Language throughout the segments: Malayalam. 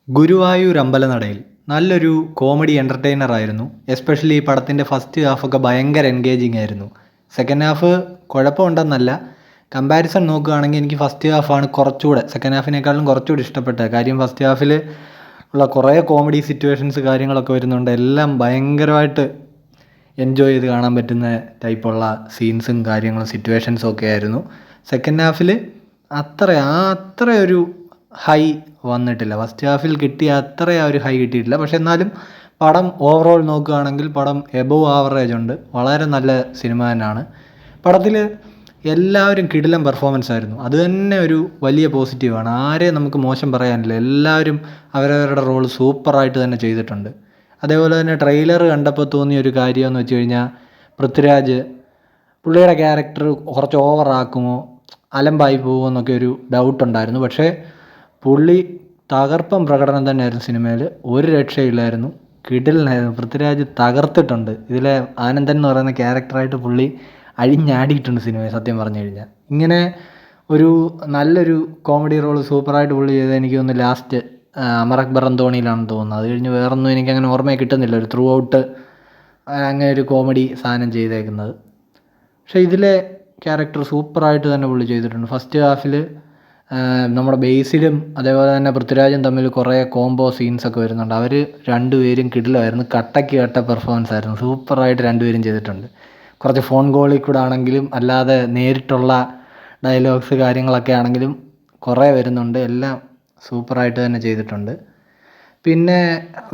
ഗുരുവായൂർ അമ്പലനടയിൽ നല്ലൊരു കോമഡി എൻ്റർടൈനർ ആയിരുന്നു. എസ്പെഷ്യലി ഈ പടത്തിൻ്റെ ഫസ്റ്റ് ഹാഫൊക്കെ ഭയങ്കര എൻഗേജിങ് ആയിരുന്നു. സെക്കൻഡ് ഹാഫ് കുഴപ്പമുണ്ടെന്നല്ല, കമ്പാരിസൺ നോക്കുകയാണെങ്കിൽ എനിക്ക് ഫസ്റ്റ് ഹാഫാണ് കുറച്ചുകൂടെ, സെക്കൻഡ് ഹാഫിനേക്കാളും കുറച്ചുകൂടി ഇഷ്ടപ്പെട്ടത്. കാര്യം ഫസ്റ്റ് ഹാഫിൽ ഉള്ള കുറേ കോമഡി സിറ്റുവേഷൻസ് കാര്യങ്ങളൊക്കെ വരുന്നുണ്ട്. എല്ലാം ഭയങ്കരമായിട്ട് എൻജോയ് ചെയ്ത് കാണാൻ പറ്റുന്ന ടൈപ്പുള്ള സീൻസും കാര്യങ്ങളും സിറ്റുവേഷൻസും ഒക്കെ ആയിരുന്നു. സെക്കൻഡ് ഹാഫിൽ അത്ര ഒരു ഹൈ വന്നിട്ടില്ല. ഫസ്റ്റ് ഹാഫിൽ കിട്ടിയ അത്ര ആ ഒരു ഹൈ കിട്ടിയിട്ടില്ല. പക്ഷെ എന്നാലും പടം ഓവറോൾ നോക്കുകയാണെങ്കിൽ പടം എബോവ് ആവറേജ് ഉണ്ട്. വളരെ നല്ല സിനിമ തന്നെയാണ്. പടത്തിൽ എല്ലാവരും കിടിലം പെർഫോമൻസ് ആയിരുന്നു. അത് തന്നെ ഒരു വലിയ പോസിറ്റീവാണ്. ആരെയും നമുക്ക് മോശം പറയാനില്ല. എല്ലാവരും അവരവരുടെ റോൾ സൂപ്പറായിട്ട് തന്നെ ചെയ്തിട്ടുണ്ട്. അതേപോലെ തന്നെ ട്രെയിലർ കണ്ടപ്പോൾ തോന്നിയ ഒരു കാര്യമെന്ന് വെച്ച് കഴിഞ്ഞാൽ, പൃഥ്വിരാജ് പുള്ളിയുടെ ക്യാരക്ടർ കുറച്ച് ഓവറാക്കുമോ, അലമ്പായി പോകുമോ എന്നൊക്കെ ഒരു ഡൗട്ടുണ്ടായിരുന്നു. പക്ഷേ പുള്ളി തകർപ്പൻ പ്രകടനം തന്നെയായിരുന്നു. സിനിമയിൽ ഒരു രക്ഷയില്ലായിരുന്നു. കിടിലനായിരുന്നു. പൃഥ്വിരാജ് തകർത്തിട്ടുണ്ട്. ഇതിലെ ആനന്ദൻ എന്ന് പറയുന്ന ക്യാരക്ടറായിട്ട് പുള്ളി അഴിഞ്ഞാടിയിട്ടുണ്ട് സിനിമയെ, സത്യം പറഞ്ഞു കഴിഞ്ഞാൽ. ഇങ്ങനെ ഒരു നല്ലൊരു കോമഡി റോൾ സൂപ്പറായിട്ട് പുള്ളി ചെയ്തത് എനിക്ക് തോന്നുന്നു ലാസ്റ്റ് അമർ അക്ബർ അന്തോണിയിലാണെന്ന് തോന്നുന്നത്. അത് കഴിഞ്ഞ് വേറൊന്നും എനിക്കങ്ങനെ ഓർമ്മയെ കിട്ടുന്നില്ല ഒരു ത്രൂ ഔട്ട് അങ്ങനെ ഒരു കോമഡി സാധനം ചെയ്തേക്കുന്നത്. പക്ഷേ ഇതിലെ ക്യാരക്ടർ സൂപ്പറായിട്ട് തന്നെ പുള്ളി ചെയ്തിട്ടുണ്ട്. ഫസ്റ്റ് ഹാഫിൽ നമ്മുടെ ബേസിലും അതേപോലെ തന്നെ പൃഥ്വിരാജും തമ്മിൽ കുറേ കോംബോ സീൻസൊക്കെ വരുന്നുണ്ട്. അവർ രണ്ടുപേരും കിടിലമായിരുന്നു. കട്ടയ്ക്ക് കട്ട പെർഫോമൻസ് ആയിരുന്നു. സൂപ്പറായിട്ട് രണ്ടുപേരും ചെയ്തിട്ടുണ്ട്. കുറച്ച് ഫോൺ കോളിൽ കൂടെ ആണെങ്കിലും അല്ലാതെ നേരിട്ടുള്ള ഡയലോഗ്സ് കാര്യങ്ങളൊക്കെ ആണെങ്കിലും കുറേ വരുന്നുണ്ട്. എല്ലാം സൂപ്പറായിട്ട് തന്നെ ചെയ്തിട്ടുണ്ട്. പിന്നെ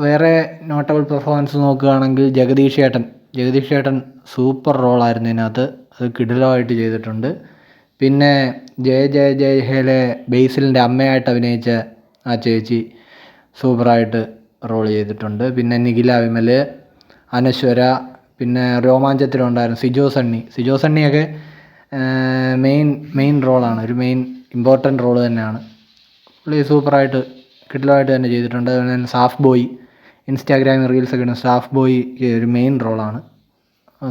വേറെ നോട്ടബിൾ പെർഫോമൻസ് നോക്കുകയാണെങ്കിൽ ജഗദീഷ് ചേട്ടൻ സൂപ്പർ റോളായിരുന്നു ഇതിനകത്ത്. അത് കിടിലമായിട്ട് ചെയ്തിട്ടുണ്ട്. പിന്നെ ജയ ജയ ജയ ഹേലെ ബേസിലിൻ്റെ അമ്മയായിട്ട് അഭിനയിച്ച ആ ചേച്ചി സൂപ്പറായിട്ട് റോൾ ചെയ്തിട്ടുണ്ട്. പിന്നെ നിഖില വിമൽ, അനശ്വര, പിന്നെ രോമാഞ്ചത്തിലുണ്ടായിരുന്നു സിജോ സണ്ണിയൊക്കെ മെയിൻ റോളാണ്. ഒരു മെയിൻ ഇമ്പോർട്ടൻ്റ് റോള് തന്നെയാണ്. പുള്ളി സൂപ്പറായിട്ട് കിടിലമായിട്ട് തന്നെ ചെയ്തിട്ടുണ്ട്. അതുപോലെ തന്നെ സാഫ് ബോയ്, ഇൻസ്റ്റാഗ്രാമിൽ റീൽസൊക്കെ ഇടുന്ന സാഫ് ബോയ് ഒരു മെയിൻ റോളാണ്.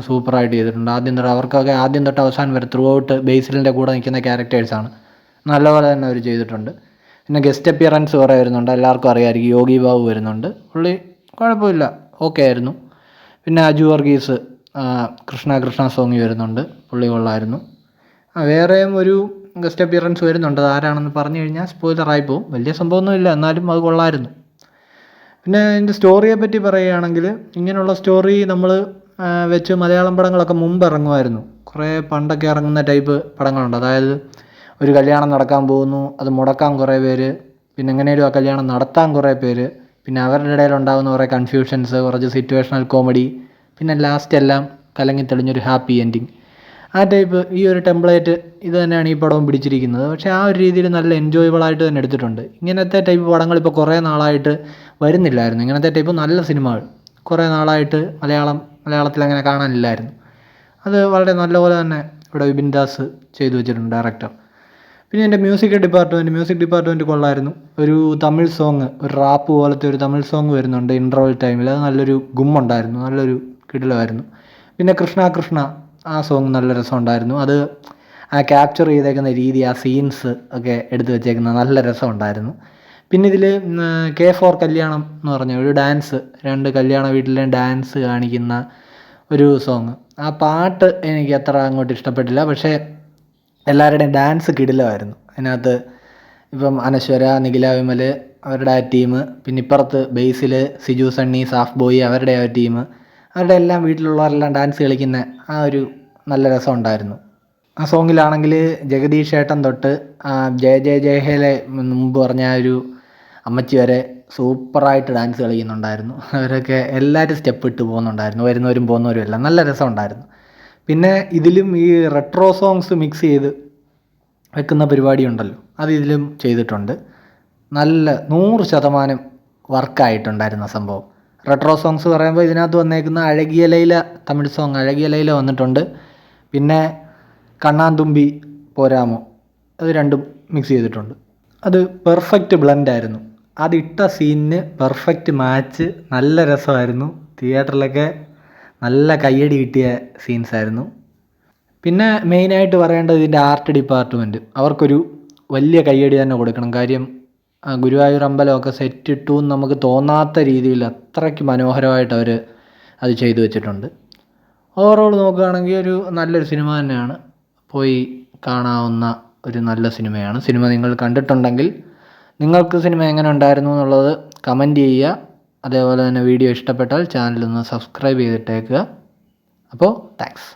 സൂപ്പറായിട്ട് ചെയ്തിട്ടുണ്ട്. അവർക്കൊക്കെ ആദ്യം തൊട്ട് അവസാനം വരെ ത്രൂ ഔട്ട് ബേസിലിൻ്റെ കൂടെ നിൽക്കുന്ന ക്യാരക്ടേഴ്സാണ്. നല്ലപോലെ തന്നെ അവർ ചെയ്തിട്ടുണ്ട്. പിന്നെ ഗസ്റ്റ് അപ്പിയറൻസ് കുറേ വരുന്നുണ്ട്. എല്ലാവർക്കും അറിയാമായിരിക്കും, യോഗി ബാബു വരുന്നുണ്ട്. പുള്ളി കുഴപ്പമില്ല, ഓക്കെ ആയിരുന്നു. പിന്നെ അജു വർഗീസ് കൃഷ്ണ സോങ് വരുന്നുണ്ട്. പുള്ളി കൊള്ളായിരുന്നു. വേറെയും ഒരു ഗസ്റ്റ് അപ്പിയറൻസ് വരുന്നുണ്ട്. അത് ആരാണെന്ന് പറഞ്ഞു കഴിഞ്ഞാൽ സ്പോയിലറായി പോകും. വലിയ സംഭവമൊന്നുമില്ല, എന്നാലും അത് കൊള്ളായിരുന്നു. പിന്നെ ഇതിൻ്റെ സ്റ്റോറിയെ പറ്റി പറയുകയാണെങ്കിൽ, ഇങ്ങനെയുള്ള സ്റ്റോറി നമ്മൾ വെച്ച് മലയാളം പടങ്ങളൊക്കെ മുമ്പ് ഇറങ്ങുമായിരുന്നു. കുറേ പണ്ടൊക്കെ ഇറങ്ങുന്ന ടൈപ്പ് പടങ്ങളുണ്ട്. അതായത് ഒരു കല്യാണം നടക്കാൻ പോകുന്നു, അത് മുടക്കാൻ കുറേ പേര്, പിന്നെ എങ്ങനെയും ആ കല്യാണം നടത്താൻ കുറേ പേര്, പിന്നെ അവരുടെ ഇടയിലുണ്ടാകുന്ന കുറേ കൺഫ്യൂഷൻസ്, കുറച്ച് സിറ്റുവേഷണൽ കോമഡി, പിന്നെ ലാസ്റ്റ് എല്ലാം കലങ്ങി തെളിഞ്ഞൊരു ഹാപ്പി എൻഡിങ്. ആ ടൈപ്പ് ഈ ഒരു ടെംപ്ലേറ്റ് ഇത് തന്നെയാണ് ഈ പടവും പിടിച്ചിരിക്കുന്നത്. പക്ഷേ ആ ഒരു രീതിയിൽ നല്ല എൻജോയബിളായിട്ട് തന്നെ എടുത്തിട്ടുണ്ട്. ഇങ്ങനത്തെ ടൈപ്പ് പടങ്ങൾ ഇപ്പോൾ കുറേ നാളായിട്ട് വരുന്നില്ലായിരുന്നു. ഇങ്ങനത്തെ ടൈപ്പ് നല്ല സിനിമകൾ കുറേ നാളായിട്ട് മലയാളത്തിൽ അങ്ങനെ കാണാനില്ലായിരുന്നു. അത് വളരെ നല്ലപോലെ തന്നെ ഇവിടെ വിപിൻ ദാസ് ചെയ്തു വെച്ചിട്ടുണ്ട്, ഡയറക്ടർ. പിന്നെ എൻ്റെ മ്യൂസിക് ഡിപ്പാർട്ട്മെൻറ്റ് കൊള്ളായിരുന്നു. ഒരു തമിഴ് സോങ്, ഒരു റാപ്പ് പോലത്തെ ഒരു തമിഴ് സോങ് വരുന്നുണ്ട് ഇൻ്റർവൽ ടൈമിൽ. അത് നല്ലൊരു ഗുമ്മുണ്ടായിരുന്നു, നല്ലൊരു കിടിലമായിരുന്നു. പിന്നെ കൃഷ്ണ ആ സോങ് നല്ല രസമുണ്ടായിരുന്നു. അത് ആ ക്യാപ്ചർ ചെയ്തേക്കുന്ന രീതി, ആ സീൻസ് ഒക്കെ എടുത്തു വെച്ചേക്കുന്ന നല്ല രസമുണ്ടായിരുന്നു. പിന്നെ ഇതിൽ കെ ഫോർ കല്യാണം എന്ന് പറഞ്ഞ ഒരു ഡാൻസ്, രണ്ട് കല്യാണ വീട്ടിലെ ഡാൻസ് കാണിക്കുന്ന ഒരു സോങ്, ആ പാട്ട് എനിക്ക് അത്ര അങ്ങോട്ട് ഇഷ്ടപ്പെട്ടില്ല. പക്ഷേ എല്ലാവരുടെയും ഡാൻസ് കിടിലമായിരുന്നു. അതിനകത്ത് ഇപ്പം അനശ്വര, നിഖില വിമൽ അവരുടെ ആ ടീം, പിന്നെ ഇപ്പുറത്ത് ബേസിൽ സിജു സണ്ണി, സാഫ് ബോയ് അവരുടെ ആ ടീം, അവരുടെ എല്ലാം വീട്ടിലുള്ളവരെല്ലാം ഡാൻസ് കളിക്കുന്ന ആ ഒരു നല്ല രസമുണ്ടായിരുന്നു. ആ സോങ്ങിലാണെങ്കിൽ ജഗദീഷ് ചേട്ടൻ തൊട്ട് ജയ ജയ ജയ ഹേലെ മുമ്പ് പറഞ്ഞ ആ ഒരു അമ്മച്ചി വരെ സൂപ്പറായിട്ട് ഡാൻസ് കളിക്കുന്നുണ്ടായിരുന്നു. അവരൊക്കെ എല്ലാവരും സ്റ്റെപ്പ് ഇട്ട് പോകുന്നുണ്ടായിരുന്നു, വരുന്നവരും പോകുന്നവരും എല്ലാം നല്ല രസമുണ്ടായിരുന്നു. പിന്നെ ഇതിലും ഈ റെട്രോ സോങ്സ് മിക്സ് ചെയ്ത് വെക്കുന്ന പരിപാടിയുണ്ടല്ലോ, അത് ഇതിലും ചെയ്തിട്ടുണ്ട്. നല്ല 100% വർക്കായിട്ടുണ്ടായിരുന്ന സംഭവം. റെട്രോ സോങ്സ് പറയുമ്പോൾ ഇതിനകത്ത് വന്നേക്കുന്ന അഴകിയ ലൈല തമിഴ് സോങ് അഴകിയ ലൈല വന്നിട്ടുണ്ട്. പിന്നെ കണ്ണാന്തുമ്പി പോരാമോ, അത് രണ്ടും മിക്സ് ചെയ്തിട്ടുണ്ട്. അത് പെർഫെക്റ്റ് ബ്ലെൻഡായിരുന്നു. അതിട്ട സീനിന് പെർഫെക്റ്റ് മാച്ച്, നല്ല രസമായിരുന്നു. തിയേറ്ററിലൊക്കെ നല്ല കയ്യടി കിട്ടിയ സീൻസായിരുന്നു. പിന്നെ മെയിനായിട്ട് പറയേണ്ടത് ഇതിൻ്റെ ആർട്ട് ഡിപ്പാർട്ട്മെൻറ്റ്, അവർക്കൊരു വലിയ കയ്യടി തന്നെ കൊടുക്കണം. കാര്യം ഗുരുവായൂർ അമ്പലമൊക്കെ സെറ്റിട്ടു എന്ന് നമുക്ക് തോന്നാത്ത രീതിയിൽ അത്രയ്ക്ക് മനോഹരമായിട്ട് അവർ അത് ചെയ്തു വെച്ചിട്ടുണ്ട്. ഓവറോൾ നോക്കുകയാണെങ്കിൽ ഒരു നല്ലൊരു സിനിമ തന്നെയാണ്, പോയി കാണാവുന്ന ഒരു നല്ല സിനിമയാണ്. സിനിമ നിങ്ങൾ കണ്ടിട്ടുണ്ടെങ്കിൽ നിങ്ങൾക്ക് സിനിമ എങ്ങനെ ഉണ്ടായിരുന്നു എന്നുള്ളത് കമൻറ്റ് ചെയ്യുക. അതേപോലെ തന്നെ വീഡിയോ ഇഷ്ടപ്പെട്ടാൽ ചാനലൊന്ന് സബ്സ്ക്രൈബ് ചെയ്തിട്ടേക്കുക. അപ്പോൾ താങ്ക്സ്.